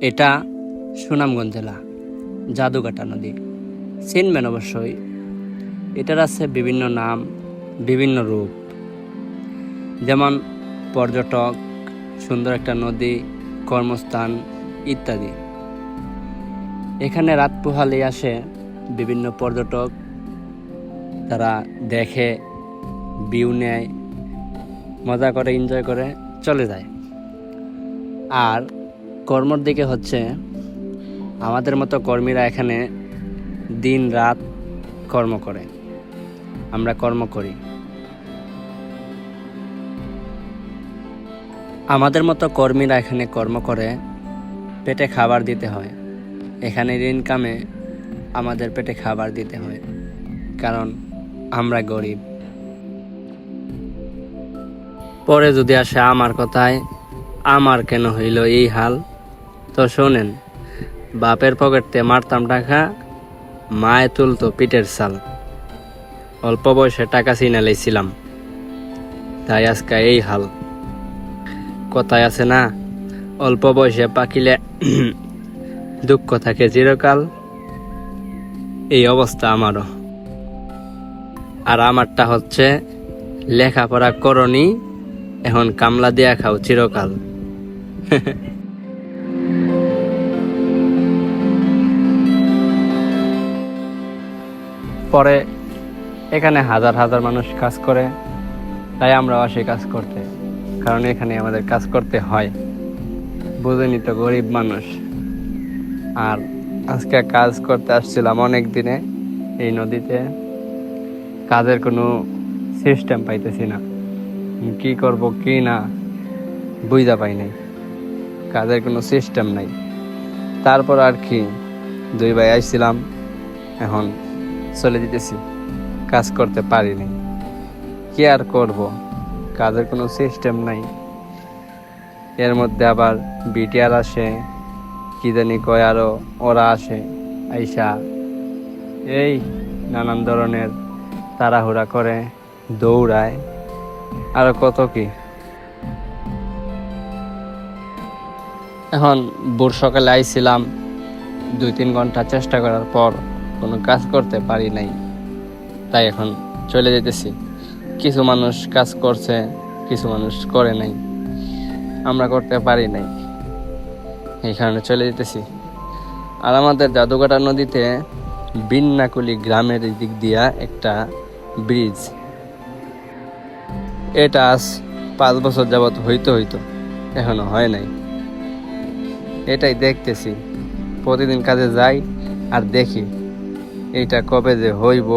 এটা সুনামগঞ্জ জেলা, জাদুঘাটা নদী। চিনবেন অবশ্যই। এটার আছে বিভিন্ন নাম, বিভিন্ন রূপ, যেমন পর্যটক, সুন্দর একটা নদী, কর্মস্থান ইত্যাদি। এখানে রাত পোহালে আসে বিভিন্ন পর্যটক, তারা দেখে, ভিউ নেয়, মজা করে, এনজয় করে চলে যায়। আর কর্মর দিকে হচ্ছে আমাদের মতো কর্মীরা এখানে দিন রাত কর্ম করে, আমরা কর্ম করি। আমাদের মতো কর্মীরা এখানে কর্ম করে পেটে খাবার দিতে হয়। এখানের ইনকামে আমাদের পেটে খাবার দিতে হয়, কারণ আমরা গরিব। পরে যদি আসে আমার কথায়, আমার কেন হইল এই হাল, তো শোনেন। বাপের পকেটে মারতাম টাকা, মায়ে তুলতো পিঠের চাল। অল্প বয়সে টাকা চিনা লাইছিলাম, তাই আজকে এই হাল। কথায় আছে না, অল্প বয়সে পাকিলে দুঃখ থাকে চিরকাল। এই অবস্থা আমারও। আর আমারটা হচ্ছে লেখাপড়া করনি, এখন কামলা দিয়া খাও চিরকাল। পরে এখানে হাজার হাজার মানুষ কাজ করে, তাই আমরাও আসি কাজ করতে, কারণ এখানে আমাদের কাজ করতে হয়। বুঝেনি তো, গরিব মানুষ। আর আজকে কাজ করতে আসছিলাম অনেক দিনে এই নদীতে, কাজের কোনো সিস্টেম পাইতেছি না, কি করব কি না বুঝা পাই নাই, কাজের কোনো সিস্টেম নাই। তারপর আর কি, দুই ভাই আইছিলাম, এখন চলে যেতেছি, কাজ করতে পারিনি। কি আর করব, কাজের কোনো সিস্টেম নাই। এর মধ্যে আবার বিটিআর আসে, কি জানি কয় আরো, ওরা আসে, আইসা এই নানান ধরনের তাড়াহুড়া করে, দৌড়ায়, আরো কত কি। এখন ভোর সকালে আইছিলাম, 2-3 ঘন্টা চেষ্টা করার পর কোনো কাজ করতে পারি নাই, তাই এখন চলে যেতেছি। কিছু মানুষ কাজ করছে, কিছু মানুষ করে নাই, আমরা করতে পারি নাই, এই কারণে চলে যেতেছি। আর আমাদের জাদুঘাটা নদীতে বিন্নাকুলি গ্রামের দিক দিয়া একটা ব্রিজ, এটা আজ 5 বছর যাবৎ হইতো এখনো হয় নাই। এটাই দেখতেছি, প্রতিদিন কাজে যাই আর দেখি এইটা কবে যে হইব।